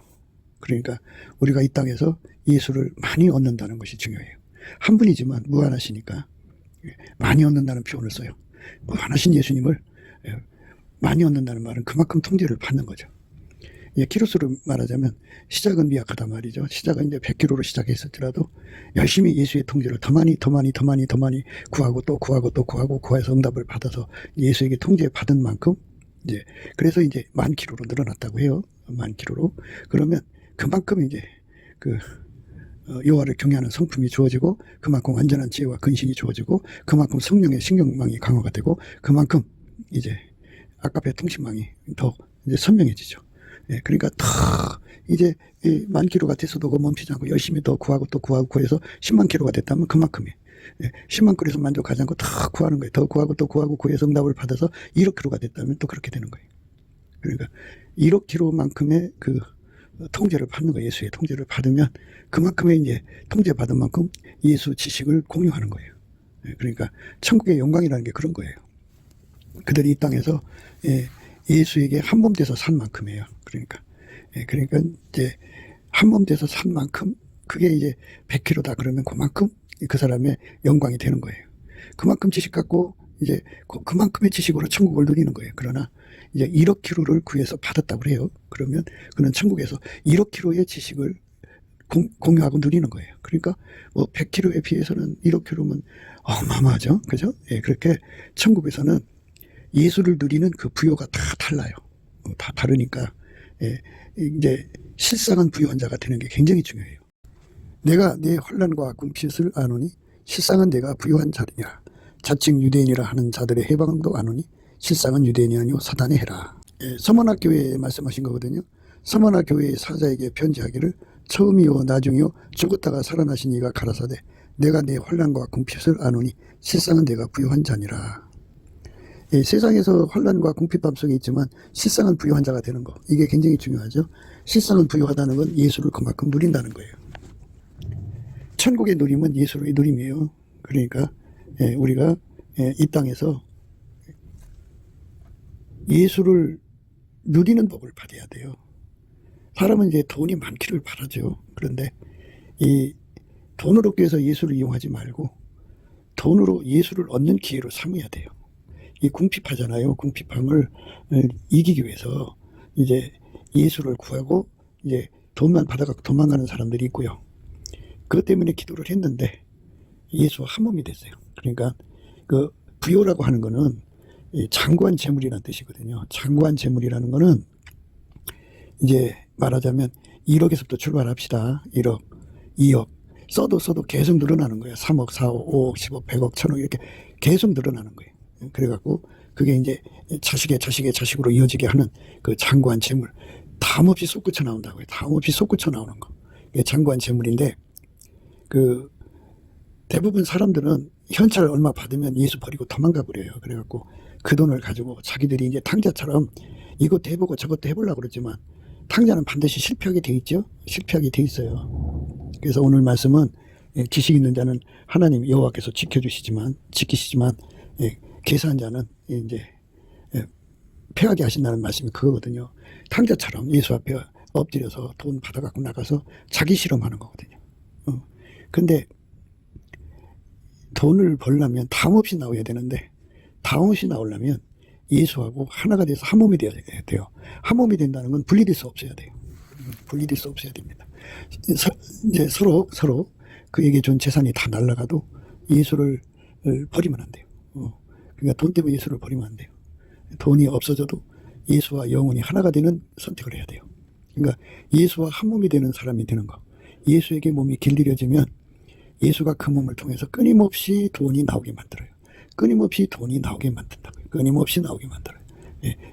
그러니까 우리가 이 땅에서 예수를 많이 얻는다는 것이 중요해요. 한 분이지만 무한하시니까 많이 얻는다는 표현을 써요. 무한하신 예수님을 많이 얻는다는 말은 그만큼 통제를 받는 거죠. 예, 키로수로 말하자면 시작은 미약하단 말이죠. 시작은 이제 100kg로 시작했을지라도 열심히 예수의 통제를 더 많이 구하고 또 구해서 응답을 받아서 예수에게 통제받은 만큼 이제 그래서 이제 10,000kg로 늘어났다고 해요. 10,000kg로. 그러면 그만큼 이제 그 여호와를 경외하는 성품이 주어지고 그만큼 완전한 지혜와 근신이 주어지고 그만큼 성령의 신경망이 강화가 되고 그만큼 이제 아까배 통신망이 더 이제 선명해지죠. 예, 그러니까 더 이제 10,000kg가 됐어도 멈추지 않고 열심히 더 구하고 구해서 100,000kg가 됐다면 그만큼이에요. 예, 10만 그래서 만족하지 않고 더 구하는 거예요. 더 구하고 구해서 응답을 받아서 1억 kg가 됐다면 또 그렇게 되는 거예요. 그러니까 1억 kg만큼의 그 통제를 받는 거예요. 예수의 통제를 받으면 그만큼의 이제 통제받은 만큼 예수 지식을 공유하는 거예요. 예, 그러니까 천국의 영광이라는 게 그런 거예요. 그들이 이 땅에서 예수에게 한 몸 돼서 산 만큼이에요. 그러니까 이제 한 몸 돼서 산 만큼 그게 이제 100kg다 그러면 그만큼 그 사람의 영광이 되는 거예요. 그만큼 지식 갖고 이제 그만큼의 지식으로 천국을 누리는 거예요. 그러나 이제 1억 kg를 구해서 받았다고 그래요. 그러면 그는 천국에서 1억 kg의 지식을 공유하고 누리는 거예요. 그러니까 뭐 100kg에 비해서는 1억 kg면 어마어마하죠. 그죠? 예, 그렇게 천국에서는 예수를 누리는 그 부요가 다 달라요. 다 다르니까 예, 이제 실상은 부요한 자가 되는 게 굉장히 중요해요. 내가 내 환난과 궁핍을 아노니 실상은 내가 부요한 자리냐. 자칭 유대인이라 하는 자들의 해방도 아노니 실상은 유대인이 아니오 사단의 해라. 예, 서머나 교회에 말씀하신 거거든요. 서머나 교회의 사자에게 편지하기를 처음이요 나중이요 죽었다가 살아나신 이가 가라사대 내가 내 환난과 궁핍을 아노니 실상은 내가 부요한 자니라. 예, 세상에서 환난과 궁핍함 속에 있지만 실상은 부유한 자가 되는 거. 이게 굉장히 중요하죠. 실상은 부유하다는 건 예수를 그만큼 누린다는 거예요. 천국의 누림은 예수의 누림이에요. 그러니까 우리가 이 땅에서 예수를 누리는 법을 받아야 돼요. 사람은 이제 돈이 많기를 바라죠. 그런데 이 돈을 얻기 위해서 예수를 이용하지 말고 돈으로 예수를 얻는 기회로 삼아야 돼요. 이 궁핍하잖아요. 궁핍함을 이기기 위해서 이제 예수를 구하고 이제 돈만 받아갖고 도망가는 사람들이 있고요. 그것 때문에 기도를 했는데 예수와 한 몸이 됐어요. 그러니까 그 부요라고 하는 거는 장구한 재물이라는 뜻이거든요. 장구한 재물이라는 거는 이제 말하자면 1억에서부터 출발합시다. 1억, 2억 써도 계속 늘어나는 거예요. 3억, 4억, 5억, 10억, 100억, 1000억 이렇게 계속 늘어나는 거예요. 그래갖고 그게 이제 자식의 자식으로 이어지게 하는 그 장구한 재물 담없이 솟구쳐 나온다고요. 담없이 솟구쳐 나오는 거. 이게 장구한 재물인데 그 대부분 사람들은 현찰 얼마 받으면 예수 버리고 도망가 버려요. 그래갖고 그 돈을 가지고 자기들이 이제 탕자처럼 이것도 해보고 저것도 해보려고 그러지만 탕자는 반드시 실패하게 돼 있죠. 실패하게 돼 있어요. 그래서 오늘 말씀은 지식 있는 자는 하나님 여호와께서 지키시지만 계산한 자는 이제 패하게 하신다는 말씀이 그거거든요. 탕자처럼 예수 앞에 엎드려서 돈 받아갖고 나가서 자기 실험하는 거거든요. 근데 돈을 벌려면 담 없이 나와야 되는데, 담 없이 나오려면 예수하고 하나가 돼서 한 몸이 되어야 돼요. 한 몸이 된다는 건 분리될 수 없어야 돼요. 분리될 수 없어야 됩니다. 이제 서로 그에게 준 재산이 다 날아가도 예수를 버리면 안 돼요. 그러니까 돈 때문에 예수를 버리면 안 돼요. 돈이 없어져도 예수와 영혼이 하나가 되는 선택을 해야 돼요. 그러니까 예수와 한 몸이 되는 사람이 되는 거. 예수에게 몸이 길들여지면 예수가 그 몸을 통해서 끊임없이 돈이 나오게 만들어요. 끊임없이 돈이 나오게 만든다고요. 끊임없이 나오게 만들어요.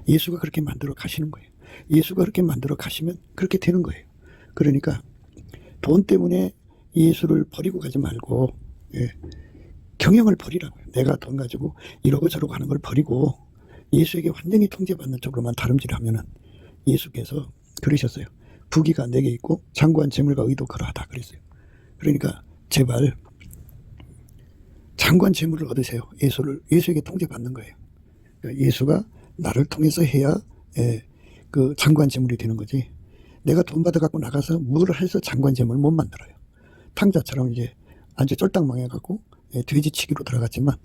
예수가 그렇게 만들어 가시는 거예요. 예수가 그렇게 만들어 가시면 그렇게 되는 거예요. 그러니까 돈 때문에 예수를 버리고 가지 말고, 경영을 버리라고요. 내가 돈 가지고 이러고 저러고 하는 걸 버리고 예수에게 완전히 통제받는 쪽으로만 다름질하면은, 예수께서 그러셨어요. 부귀가 내게 있고 장구한 재물과 의도 그러하다 그랬어요. 그러니까 제발 장구한 재물을 얻으세요. 예수에게 통제받는 거예요. 그러니까 예수가 나를 통해서 해야 그 장구한 재물이 되는 거지. 내가 돈 받아갖고 나가서 뭘 해서 장구한 재물 못 만들어요. 탕자처럼 이제 아주 쫄딱 망해갖고 돼지치기로 들어갔지만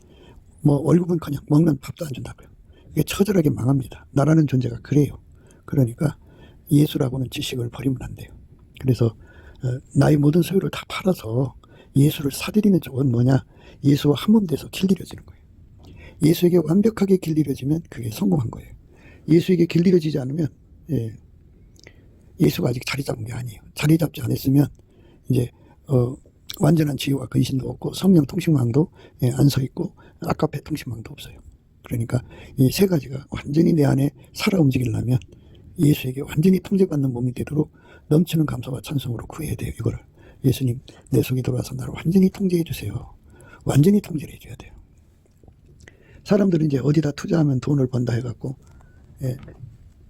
뭐 월급은 그냥 먹는 밥도 안 준다고요. 이게 처절하게 망합니다. 나라는 존재가 그래요. 그러니까 예수라고는 지식을 버리면 안 돼요. 그래서 나의 모든 소유를 다 팔아서 예수를 사들이는 쪽은 뭐냐? 예수와 한 몸 돼서 길들여지는 거예요. 예수에게 완벽하게 길들여지면 그게 성공한 거예요. 예수에게 길들여지지 않으면 예수가 아직 자리 잡은 게 아니에요. 자리 잡지 않았으면 이제 완전한 지혜와 근신도 없고 성령 통신망도 안 서 있고 아카페 통신망도 없어요. 그러니까 이 세 가지가 완전히 내 안에 살아 움직이려면 예수에게 완전히 통제받는 몸이 되도록 넘치는 감사와 찬송으로 구해야 돼요. 이거를 예수님, 내 속에 들어와서 나를 완전히 통제해 주세요. 완전히 통제를 해줘야 돼요. 사람들은 이제 어디다 투자하면 돈을 번다 해갖고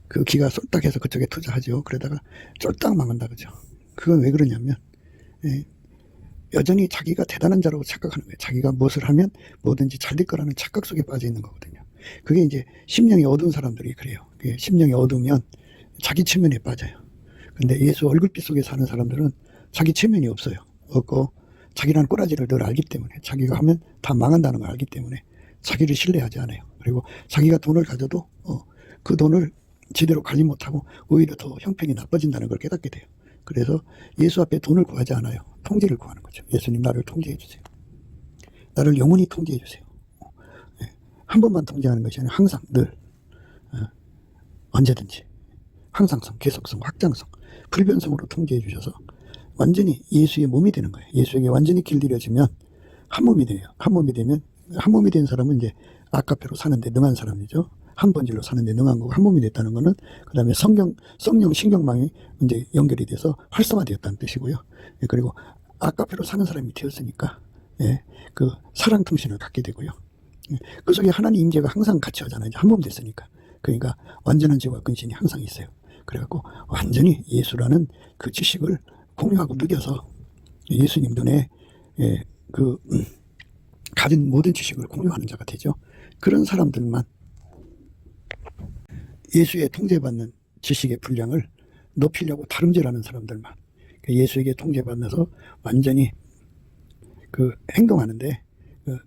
그 기가 쏠딱해서 그쪽에 투자하죠. 그러다가 쫄딱 망한다 그죠. 그건 왜 그러냐면 여전히 자기가 대단한 자라고 착각하는 거예요. 자기가 무엇을 하면 뭐든지 잘 될 거라는 착각 속에 빠져 있는 거거든요. 그게 이제 심령이 어두운 사람들이 그래요. 심령이 어두우면 자기 체면에 빠져요. 근데 예수 얼굴빛 속에 사는 사람들은 자기 체면이 없어요. 없고 자기라는 꼬라지를 늘 알기 때문에, 자기가 하면 다 망한다는 걸 알기 때문에 자기를 신뢰하지 않아요. 그리고 자기가 돈을 가져도 그 돈을 제대로 관리 못하고 오히려 더 형편이 나빠진다는 걸 깨닫게 돼요. 그래서 예수 앞에 돈을 구하지 않아요. 통제를 구하는 거죠. 예수님, 나를 통제해 주세요. 나를 영원히 통제해 주세요. 한 번만 통제하는 것이 아니라 항상 늘 언제든지 항상성, 계속성, 확장성, 불변성으로 통제해 주셔서 완전히 예수의 몸이 되는 거예요. 예수에게 완전히 길들여지면 한 몸이 돼요. 한 몸이 되면, 한 몸이 된 사람은 이제 아카페로 사는데 능한 사람이죠. 한 번질로 사는데 능한 거고, 한 몸이 됐다는 거는 그 다음에 성령 신경망이 이제 연결이 돼서 활성화되었다는 뜻이고요. 그리고 아카페로 사는 사람이 되었으니까 그 사랑 통신을 갖게 되고요. 그 속에 하나님 임재가 항상 같이 하잖아요. 한 몸 됐으니까. 그러니까 완전한 지혜와 근신이 항상 있어요. 그래갖고 완전히 예수라는 그 지식을 공유하고 누려서 예수님 눈에 그 가진 모든 지식을 공유하는 자가 되죠. 그런 사람들만 예수의 통제받는 지식의 분량을 높이려고 다름질하는 사람들만, 예수에게 통제받아서 완전히 그 행동하는데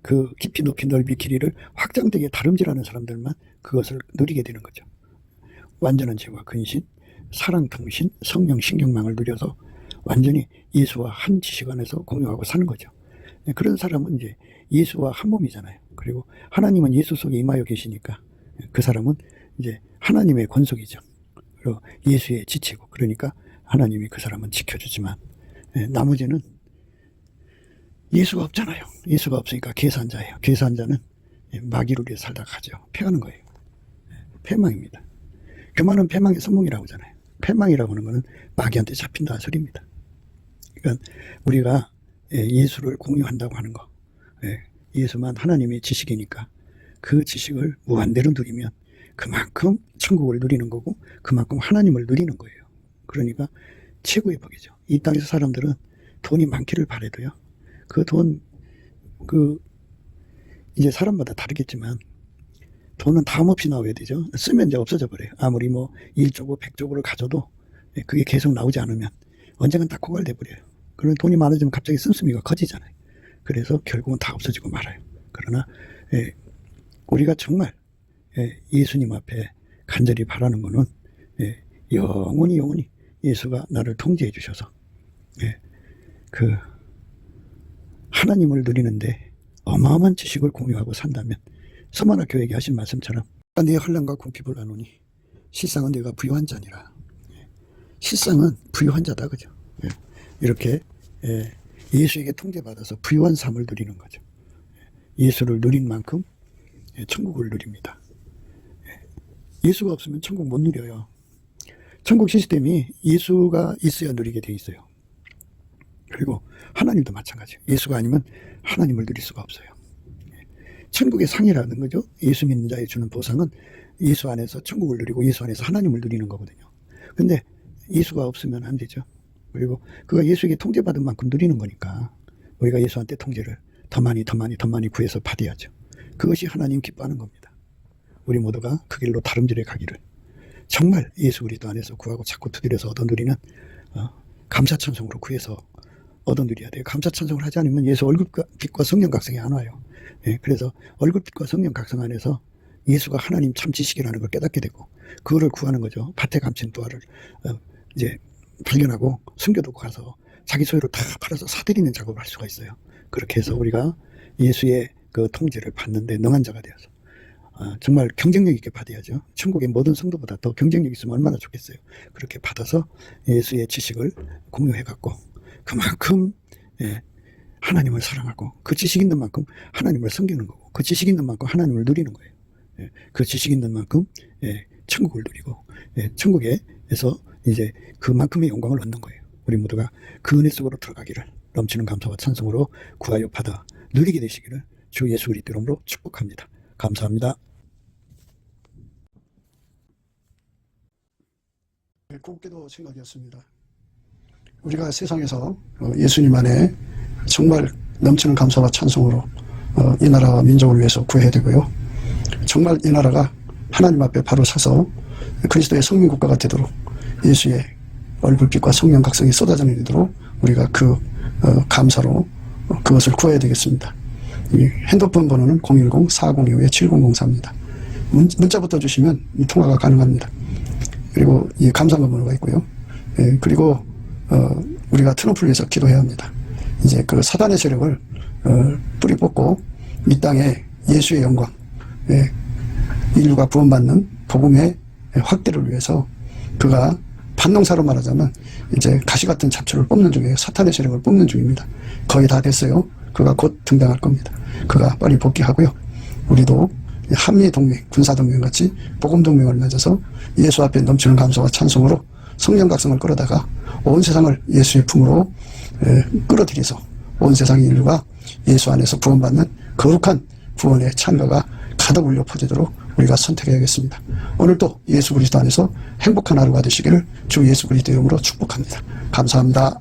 그 깊이 높이 넓이 길이를 확장되게 다름질하는 사람들만 그것을 누리게 되는 거죠. 완전한 지혜와 근신, 사랑 통신, 성령 신경망을 누려서 완전히 예수와 한 지식 안에서 공유하고 사는 거죠. 그런 사람은 이제 예수와 한 몸이잖아요. 그리고 하나님은 예수 속에 임하여 계시니까 그 사람은 이제 하나님의 권속이죠. 그리고 예수의 지체고, 그러니까 하나님이 그 사람은 지켜주지만 나머지는 예수가 없잖아요. 예수가 없으니까 계산자예요. 계산자는 마귀를 위해 살다가 가죠. 패하는 거예요. 패망입니다. 교만은 패망의 선봉이라고 하잖아요. 패망이라고 하는 것은 마귀한테 잡힌다 소리입니다. 그러니까 우리가 예수를 공유한다고 하는 거, 예수만 하나님의 지식이니까 그 지식을 무한대로 누리면 그만큼 천국을 누리는 거고 그만큼 하나님을 누리는 거예요. 그러니까 최고의 복이죠. 이 땅에서 사람들은 돈이 많기를 바라도요, 그 돈, 이제 사람마다 다르겠지만 돈은 다음 없이 나와야 되죠. 쓰면 이제 없어져 버려요. 아무리 뭐 1조고 100조고를 가져도 그게 계속 나오지 않으면 언젠간 다 고갈돼 버려요. 그러면 돈이 많아지면 갑자기 씀씀이가 커지잖아요. 그래서 결국은 다 없어지고 말아요. 그러나 우리가 정말 예수님 앞에 간절히 바라는 것은 영원히 예수가 나를 통제해 주셔서 그 하나님을 누리는데 어마어마한 지식을 공유하고 산다면 서머나 교회에게 하신 말씀처럼 내 혼란과 궁핍을 하노니 실상은 내가 부유한 자니라. 실상은 부유한 자다, 그죠? 이렇게 예수에게 통제받아서 부유한 삶을 누리는 거죠. 예수를 누린 만큼 천국을 누립니다. 예수가 없으면 천국 못 누려요. 천국 시스템이 예수가 있어야 누리게 돼 있어요. 그리고 하나님도 마찬가지예요. 예수가 아니면 하나님을 누릴 수가 없어요. 천국의 상이라는 거죠. 예수 믿는 자에 주는 보상은 예수 안에서 천국을 누리고 예수 안에서 하나님을 누리는 거거든요. 근데 예수가 없으면 안 되죠. 그리고 그가 예수에게 통제받은 만큼 누리는 거니까 우리가 예수한테 통제를 더 많이 구해서 받아야죠. 그것이 하나님 기뻐하는 겁니다. 우리 모두가 그 길로 다름질해 가기를 정말 예수 그리스도 안에서 구하고 자꾸 두드려서 얻어 누리는 감사천성으로 구해서 얻어 누려야 돼요. 감사천성을 하지 않으면 예수 얼굴빛과 성령 각성이 안 와요. 그래서 얼굴빛과 성령 각성 안에서 예수가 하나님 참 지식이라는 걸 깨닫게 되고 그거를 구하는 거죠. 밭에 감춘 부활을 이제 발견하고 숨겨두고 가서 자기 소유를 다 팔아서 사들이는 작업을 할 수가 있어요. 그렇게 해서 우리가 예수의 그 통제를 받는데 능한 자가 되어서 정말 경쟁력 있게 받아야죠. 천국의 모든 성도보다 더 경쟁력 있으면 얼마나 좋겠어요. 그렇게 받아서 예수의 지식을 공유해갖고 그만큼 하나님을 사랑하고 그 지식 있는 만큼 하나님을 섬기는 거고 그 지식 있는 만큼 하나님을 누리는 거예요. 그 지식 있는 만큼 천국을 누리고 천국에서 이제 그만큼의 영광을 얻는 거예요. 우리 모두가 그 은혜 속으로 들어가기를 넘치는 감사와 찬송으로 구하여 받아 누리게 되시기를 주 예수 그리스도 이름으로 축복합니다. 감사합니다. 곱게도 생각이었습니다. 우리가 세상에서 예수님 안에 정말 넘치는 감사와 찬송으로 이 나라와 민족을 위해서 구해야 되고요. 정말 이 나라가 하나님 앞에 바로 서서 그리스도의 성민국가가 되도록 예수의 얼굴빛과 성령 각성이 쏟아져 내리도록 우리가 그 감사로 그것을 구해야 되겠습니다. 이 핸드폰 번호는 010-4025-7004입니다. 문자부터 주시면 이 통화가 가능합니다. 그리고 이 감사번 번호가 있고요. 그리고 우리가 트럼프를 위해서 기도해야 합니다. 이제 그 사단의 세력을 뿌리 뽑고 이 땅에 예수의 영광, 인류가 구원받는 복음의 확대를 위해서 그가 반농사로 말하자면 이제 가시 같은 잡초를 뽑는 중이에요. 사탄의 세력을 뽑는 중입니다. 거의 다 됐어요. 그가 곧 등장할 겁니다. 그가 빨리 복귀하고요. 우리도 한미동맹, 군사동맹 같이 복음동맹을 맺어서 예수 앞에 넘치는 감사와 찬송으로 성령 각성을 끌어다가 온 세상을 예수의 품으로 끌어들여서 온 세상의 인류가 예수 안에서 구원받는 거룩한 구원의 찬가가 가득 울려 퍼지도록 우리가 선택해야겠습니다. 오늘도 예수 그리스도 안에서 행복한 하루가 되시기를 주 예수 그리스도 이름으로 축복합니다. 감사합니다.